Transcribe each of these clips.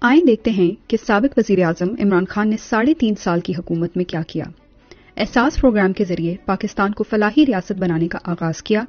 آئیں دیکھتے ہیں کہ سابق وزیر اعظم عمران خان نے 3.5 سال کی حکومت میں کیا کیا۔ احساس پروگرام کے ذریعے پاکستان کو فلاحی ریاست بنانے کا آغاز کیا۔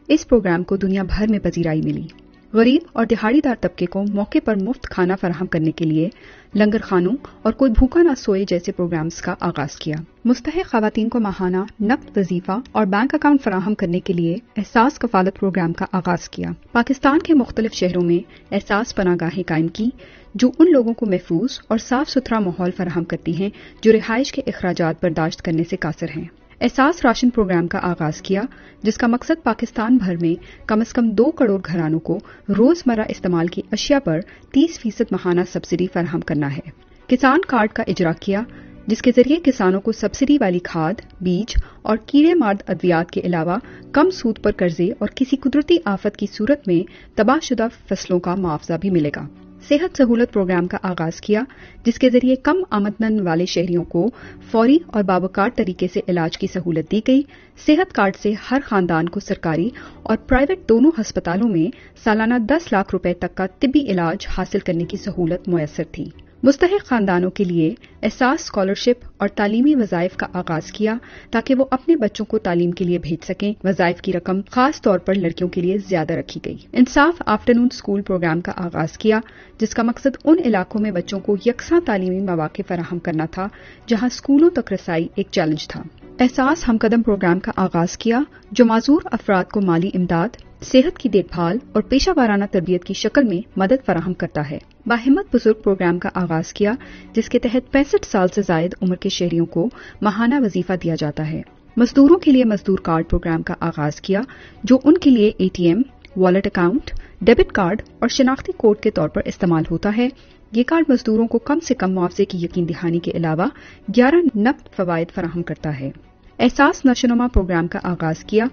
اس پروگرام کو دنیا بھر میں پذیرائی ملی۔ غریب اور دہاڑی دار طبقے کو موقع پر مفت کھانا فراہم کرنے کے لیے لنگر خانوں اور کوئی بھوکا نہ سوئے جیسے پروگرامز کا آغاز کیا۔ مستحق خواتین کو ماہانہ نقد وظیفہ اور بینک اکاؤنٹ فراہم کرنے کے لیے احساس کفالت پروگرام کا آغاز کیا۔ پاکستان کے مختلف شہروں میں احساس پناہ گاہیں قائم کی جو ان لوگوں کو محفوظ اور صاف ستھرا ماحول فراہم کرتی ہیں جو رہائش کے اخراجات برداشت کرنے سے قاصر ہیں۔ احساس راشن پروگرام کا آغاز کیا جس کا مقصد پاکستان بھر میں کم از کم 2 کروڑ گھرانوں کو روزمرہ استعمال کی اشیاء پر 30% ماہانہ سبسڈی فراہم کرنا ہے۔ کسان کارڈ کا اجرا کیا جس کے ذریعے کسانوں کو سبسڈی والی کھاد، بیج اور کیڑے مار ادویات کے علاوہ کم سود پر قرضے اور کسی قدرتی آفت کی صورت میں تباہ شدہ فصلوں کا معاوضہ بھی ملے گا۔ صحت سہولت پروگرام کا آغاز کیا جس کے ذریعے کم آمدن والے شہریوں کو فوری اور باوقار طریقے سے علاج کی سہولت دی گئی۔ صحت کارڈ سے ہر خاندان کو سرکاری اور پرائیویٹ دونوں ہسپتالوں میں سالانہ 10 لاکھ روپے تک کا طبی علاج حاصل کرنے کی سہولت میسر تھی۔ مستحق خاندانوں کے لیے احساس اسکالرشپ اور تعلیمی وظائف کا آغاز کیا تاکہ وہ اپنے بچوں کو تعلیم کے لیے بھیج سکیں۔ وظائف کی رقم خاص طور پر لڑکیوں کے لیے زیادہ رکھی گئی۔ انصاف آفٹرنون اسکول پروگرام کا آغاز کیا جس کا مقصد ان علاقوں میں بچوں کو یکساں تعلیمی مواقع فراہم کرنا تھا جہاں اسکولوں تک رسائی ایک چیلنج تھا۔ احساس ہم قدم پروگرام کا آغاز کیا جو معذور افراد کو مالی امداد، صحت کی دیکھ بھال اور پیشہ وارانہ تربیت کی شکل میں مدد فراہم کرتا ہے۔ باہمت بزرگ پروگرام کا آغاز کیا جس کے تحت 65 سال سے زائد عمر کے شہریوں کو ماہانہ وظیفہ دیا جاتا ہے۔ مزدوروں کے لیے مزدور کارڈ پروگرام کا آغاز کیا جو ان کے لیے ATM، wallet account, debit card اور شناختی کوڈ کے طور پر استعمال ہوتا ہے۔ یہ کارڈ مزدوروں کو کم سے کم معاوضے کی یقین دہانی کے علاوہ 11 نقد فوائد فراہم کرتا ہے۔ احساس نشوونما پروگرام کا آغاز کیا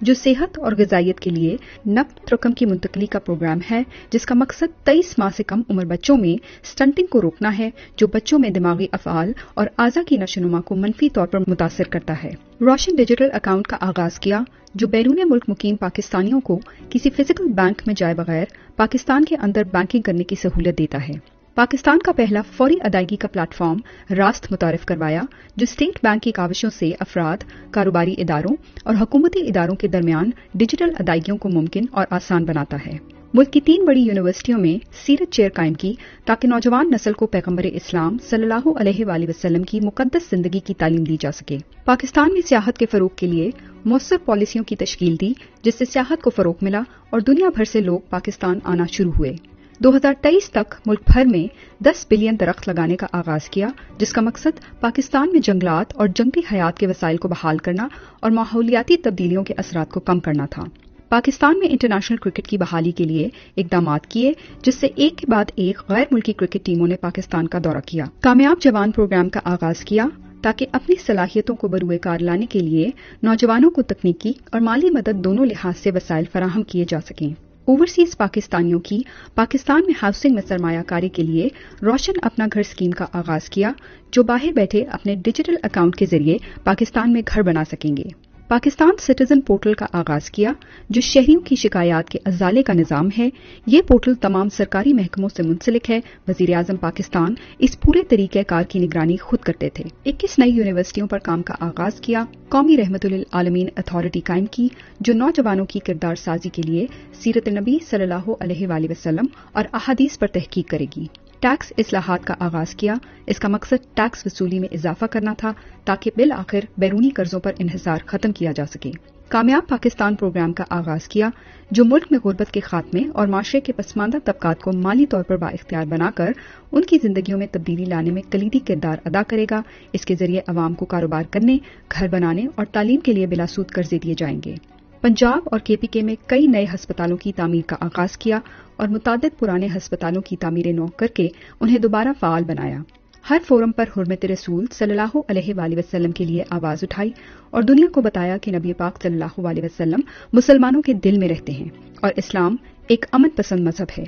جو صحت اور غذائیت کے لیے نقد رقم کی منتقلی کا پروگرام ہے جس کا مقصد 23 ماہ سے کم عمر بچوں میں سٹنٹنگ کو روکنا ہے جو بچوں میں دماغی افعال اور اعضاء کی نشوونما کو منفی طور پر متاثر کرتا ہے۔ روشن ڈیجیٹل اکاؤنٹ کا آغاز کیا جو بیرون ملک مقیم پاکستانیوں کو کسی فزیکل بینک میں جائے بغیر پاکستان کے اندر بینکنگ کرنے کی سہولت دیتا ہے۔ پاکستان کا پہلا فوری ادائیگی کا پلیٹ فارم راست متعارف کروایا جو اسٹیٹ بینک کی کاوشوں سے افراد، کاروباری اداروں اور حکومتی اداروں کے درمیان ڈیجیٹل ادائیگیوں کو ممکن اور آسان بناتا ہے۔ ملک کی 3 بڑی یونیورسٹیوں میں سیرت چیئر قائم کی تاکہ نوجوان نسل کو پیغمبر اسلام صلی اللہ علیہ وآلہ وسلم کی مقدس زندگی کی تعلیم دی جا سکے۔ پاکستان میں سیاحت کے فروغ کے لیے مؤثر پالیسیوں کی تشکیل دی جس سے سیاحت کو فروغ ملا اور دنیا بھر سے لوگ پاکستان آنا شروع ہوئے۔ 2023 تک ملک بھر میں 10 بلین درخت لگانے کا آغاز کیا جس کا مقصد پاکستان میں جنگلات اور جنگلی حیات کے وسائل کو بحال کرنا اور ماحولیاتی تبدیلیوں کے اثرات کو کم کرنا تھا۔ پاکستان میں انٹرنیشنل کرکٹ کی بحالی کے لیے اقدامات کیے جس سے ایک کے بعد ایک غیر ملکی کرکٹ ٹیموں نے پاکستان کا دورہ کیا۔ کامیاب جوان پروگرام کا آغاز کیا تاکہ اپنی صلاحیتوں کو بروئے کار لانے کے لیے نوجوانوں کو تکنیکی اور مالی مدد دونوں لحاظ سے وسائل فراہم کیے جا سکیں۔ اوورسیز پاکستانیوں کی پاکستان میں ہاؤسنگ میں سرمایہ کاری کے لیے روشن اپنا گھر اسکیم کا آغاز کیا جو باہر بیٹھے اپنے ڈیجیٹل اکاؤنٹ کے ذریعے پاکستان میں گھر بنا سکیں گے۔ پاکستان سٹیزن پورٹل کا آغاز کیا جو شہریوں کی شکایات کے ازالے کا نظام ہے۔ یہ پورٹل تمام سرکاری محکموں سے منسلک ہے۔ وزیر اعظم پاکستان اس پورے طریقہ کار کی نگرانی خود کرتے تھے۔ 21 نئی یونیورسٹیوں پر کام کا آغاز کیا۔ قومی رحمت للعالمین اتھارٹی قائم کی جو نوجوانوں کی کردار سازی کے لیے سیرت نبی صلی اللہ علیہ وآلہ وسلم اور احادیث پر تحقیق کرے گی۔ ٹیکس اصلاحات کا آغاز کیا۔ اس کا مقصد ٹیکس وصولی میں اضافہ کرنا تھا تاکہ بالآخر بیرونی قرضوں پر انحصار ختم کیا جا سکے۔ کامیاب پاکستان پروگرام کا آغاز کیا جو ملک میں غربت کے خاتمے اور معاشرے کے پسماندہ طبقات کو مالی طور پر بااختیار بنا کر ان کی زندگیوں میں تبدیلی لانے میں کلیدی کردار ادا کرے گا۔ اس کے ذریعے عوام کو کاروبار کرنے، گھر بنانے اور تعلیم کے لیے بلا سود قرضے دیے جائیں گے۔ پنجاب اور KPK میں کئی نئے ہسپتالوں کی تعمیر کا آغاز کیا اور متعدد پرانے ہسپتالوں کی تعمیر نو کر کے انہیں دوبارہ فعال بنایا۔ ہر فورم پر حرمت رسول صلی اللہ علیہ وآلہ وسلم کے لیے آواز اٹھائی اور دنیا کو بتایا کہ نبی پاک صلی اللہ علیہ وسلم مسلمانوں کے دل میں رہتے ہیں اور اسلام ایک امن پسند مذہب ہے۔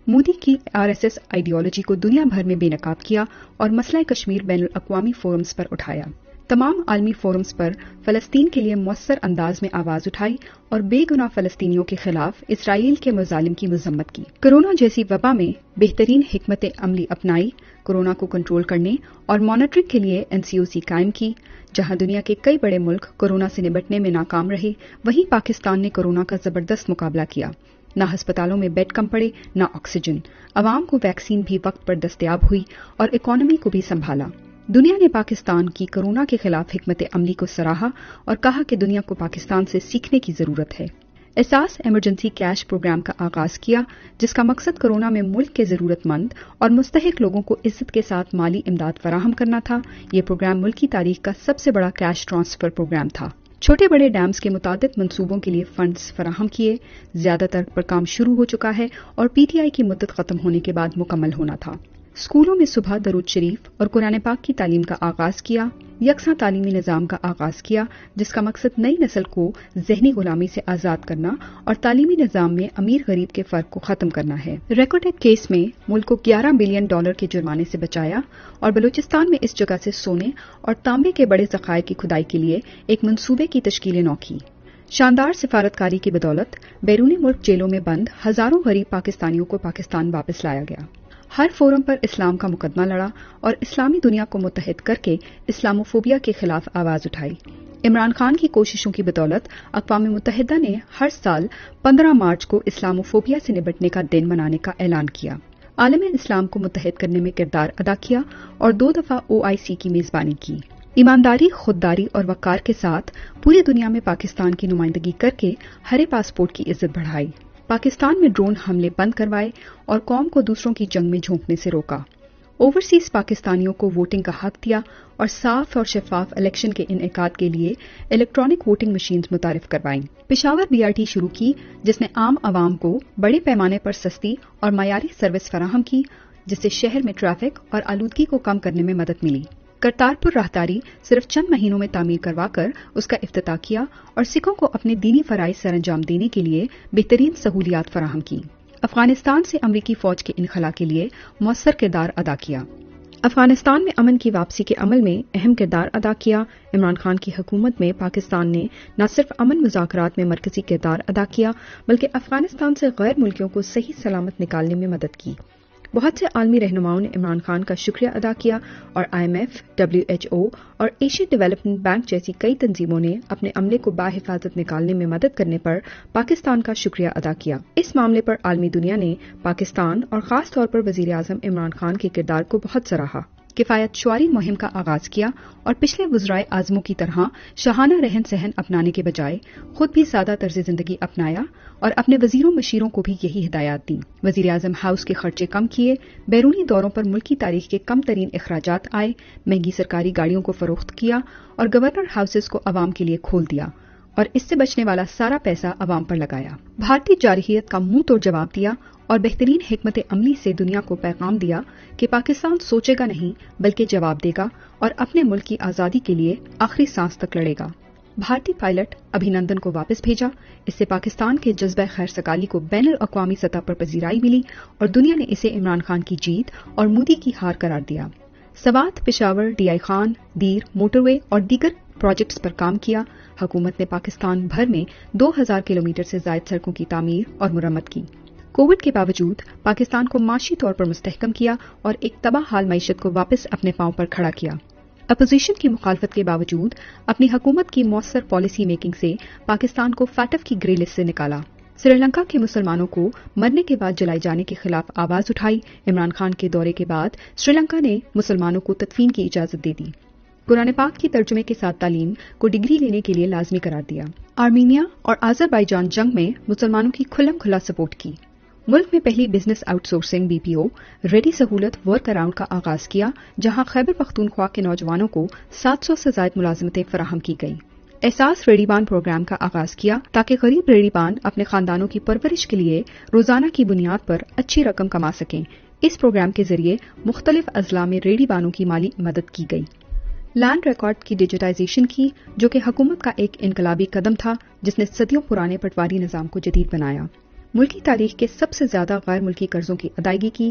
مودی کی RSS آئیڈیالوجی کو دنیا بھر میں بے نقاب کیا اور مسئلہ کشمیر بین الاقوامی فورمز پر اٹھایا۔ تمام عالمی فورمز پر فلسطین کے لیے مؤثر انداز میں آواز اٹھائی اور بے گناہ فلسطینیوں کے خلاف اسرائیل کے مظالم کی مذمت کی۔ کورونا جیسی وبا میں بہترین حکمت عملی اپنائی، کورونا کو کنٹرول کرنے اور مانیٹرنگ کے لیے NCOC قائم کی۔ جہاں دنیا کے کئی بڑے ملک کورونا سے نمٹنے میں ناکام رہے، وہیں پاکستان نے کورونا کا زبردست مقابلہ کیا۔ نہ ہسپتالوں میں بیڈ کم پڑے، نہ آکسیجن، عوام کو ویکسین بھی وقت پر دستیاب ہوئی اور اکانومی کو بھی سنبھالا۔ دنیا نے پاکستان کی کورونا کے خلاف حکمت عملی کو سراہا اور کہا کہ دنیا کو پاکستان سے سیکھنے کی ضرورت ہے۔ احساس ایمرجنسی کیش پروگرام کا آغاز کیا، جس کا مقصد کورونا میں ملک کے ضرورت مند اور مستحق لوگوں کو عزت کے ساتھ مالی امداد فراہم کرنا تھا۔ یہ پروگرام ملک کی تاریخ کا سب سے بڑا کیش ٹرانسفر پروگرام تھا۔ چھوٹے بڑے ڈیمز کے متعدد منصوبوں کے لیے فنڈز فراہم کیے، زیادہ تر پر کام شروع ہو چکا ہے اور PTI کی مدت ختم ہونے کے بعد مکمل ہونا تھا۔ اسکولوں میں صبح درود شریف اور قرآن پاک کی تعلیم کا آغاز کیا، یکساں تعلیمی نظام کا آغاز کیا، جس کا مقصد نئی نسل کو ذہنی غلامی سے آزاد کرنا اور تعلیمی نظام میں امیر غریب کے فرق کو ختم کرنا ہے۔ ریکارڈ کیس میں ملک کو $11 بلین کے جرمانے سے بچایا اور بلوچستان میں اس جگہ سے سونے اور تانبے کے بڑے ذخائر کی کھدائی کے لیے ایک منصوبے کی تشکیل نو کی۔ شاندار سفارتکاری کی بدولت بیرونی ملک جیلوں میں بند ہزاروں غریب پاکستانیوں کو پاکستان واپس لایا گیا۔ ہر فورم پر اسلام کا مقدمہ لڑا اور اسلامی دنیا کو متحد کر کے اسلاموفوبیا کے خلاف آواز اٹھائی۔ عمران خان کی کوششوں کی بدولت اقوام متحدہ نے ہر سال 15 مارچ کو اسلاموفوبیا سے نمٹنے کا دن منانے کا اعلان کیا، عالم اسلام کو متحد کرنے میں کردار ادا کیا اور 2 دفعہ OIC کی میزبانی کی۔ ایمانداری، خودداری اور وقار کے ساتھ پوری دنیا میں پاکستان کی نمائندگی کر کے ہرے پاسپورٹ کی عزت بڑھائی، پاکستان میں ڈرون حملے بند کروائے اور قوم کو دوسروں کی جنگ میں جھونکنے سے روکا۔ اوورسیز پاکستانیوں کو ووٹنگ کا حق دیا اور صاف اور شفاف الیکشن کے انعقاد کے لیے الیکٹرانک ووٹنگ مشینز متعارف کروائیں۔ پشاور BRT شروع کی، جس نے عام عوام کو بڑے پیمانے پر سستی اور معیاری سروس فراہم کی، جس سے شہر میں ٹریفک اور آلودگی کو کم کرنے میں مدد ملی۔ کرتارپور راہداری صرف چند مہینوں میں تعمیر کروا کر اس کا افتتاح کیا اور سکھوں کو اپنے دینی فرائض سر انجام دینے کے لیے بہترین سہولیات فراہم کی۔ افغانستان سے امریکی فوج کے انخلا کے لیے مؤثر کردار ادا کیا۔ افغانستان میں امن کی واپسی کے عمل میں اہم کردار ادا کیا۔ عمران خان کی حکومت میں پاکستان نے نہ صرف امن مذاکرات میں مرکزی کردار ادا کیا، بلکہ افغانستان سے غیر ملکیوں کو صحیح سلامت نکالنے میں مدد کی۔ بہت سے عالمی رہنماؤں نے عمران خان کا شکریہ ادا کیا اور IMF، WHO اور ایشین ڈیولپمنٹ بینک جیسی کئی تنظیموں نے اپنے عملے کو باحفاظت نکالنے میں مدد کرنے پر پاکستان کا شکریہ ادا کیا۔ اس معاملے پر عالمی دنیا نے پاکستان اور خاص طور پر وزیر اعظم عمران خان کے کردار کو بہت سراہا۔ کفایت شعاری مہم کا آغاز کیا اور پچھلے وزرائے اعظموں کی طرح شاہانہ رہن سہن اپنانے کے بجائے خود بھی سادہ طرز زندگی اپنایا اور اپنے وزیروں مشیروں کو بھی یہی ہدایات دیں۔ وزیر اعظم ہاؤس کے خرچے کم کیے، بیرونی دوروں پر ملک کی تاریخ کے کم ترین اخراجات آئے، مہنگی سرکاری گاڑیوں کو فروخت کیا اور گورنر ہاؤسز کو عوام کے لیے کھول دیا اور اس سے بچنے والا سارا پیسہ عوام پر لگایا۔ بھارتی جارحیت کا منہ توڑ جواب دیا اور بہترین حکمت عملی سے دنیا کو پیغام دیا کہ پاکستان سوچے گا نہیں بلکہ جواب دے گا اور اپنے ملک کی آزادی کے لیے آخری سانس تک لڑے گا۔ بھارتی پائلٹ ابھینندن کو واپس بھیجا، اس سے پاکستان کے جذبہ خیر سگالی کو بین الاقوامی سطح پر پذیرائی ملی اور دنیا نے اسے عمران خان کی جیت اور مودی کی ہار قرار دیا۔ سوات، پشاور، DI خان، دیر، موٹر وے اور دیگر پروجیکٹس پر کام کیا۔ حکومت نے پاکستان بھر میں 2000 کلومیٹر سے زائد سڑکوں کی تعمیر اور مرمت کی۔ کووڈ کے باوجود پاکستان کو معاشی طور پر مستحکم کیا اور ایک تباہ حال معیشت کو واپس اپنے پاؤں پر کھڑا کیا۔ اپوزیشن کی مخالفت کے باوجود اپنی حکومت کی مؤثر پالیسی میکنگ سے پاکستان کو فیٹف کی گرے لسٹ سے نکالا۔ سری لنکا کے مسلمانوں کو مرنے کے بعد جلائے جانے کے خلاف آواز اٹھائی۔ عمران خان کے دورے کے بعد سری لنکا نے مسلمانوں کو تدفین کی اجازت دے دی۔ قرآن پاک کی ترجمے کے ساتھ تعلیم کو ڈگری لینے کے لیے لازمی قرار دیا۔ آرمینیا اور آذربائیجان جنگ میں مسلمانوں کی کھلم کھلا سپورٹ کی۔ ملک میں پہلی business out sourcing BPO ready سہولت ورک اراؤنڈ کا آغاز کیا، جہاں خیبر پختونخوا کے نوجوانوں کو 700 سے زائد ملازمتیں فراہم کی گئیں۔ احساس ریڈی بان پروگرام کا آغاز کیا تاکہ غریب ریڈی بان اپنے خاندانوں کی پرورش کے لیے روزانہ کی بنیاد پر اچھی رقم کما سکیں۔ اس پروگرام کے ذریعے مختلف اضلاع میں ریڈی بانوں کی مالی مدد کی گئی۔ لینڈ ریکارڈ کی ڈیجیٹائزیشن کی، جو کہ حکومت کا ایک انقلابی قدم تھا جس نے صدیوں پرانے پٹواری نظام کو جدید بنایا۔ ملکی تاریخ کے سب سے زیادہ غیر ملکی قرضوں کی ادائیگی کی۔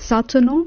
$709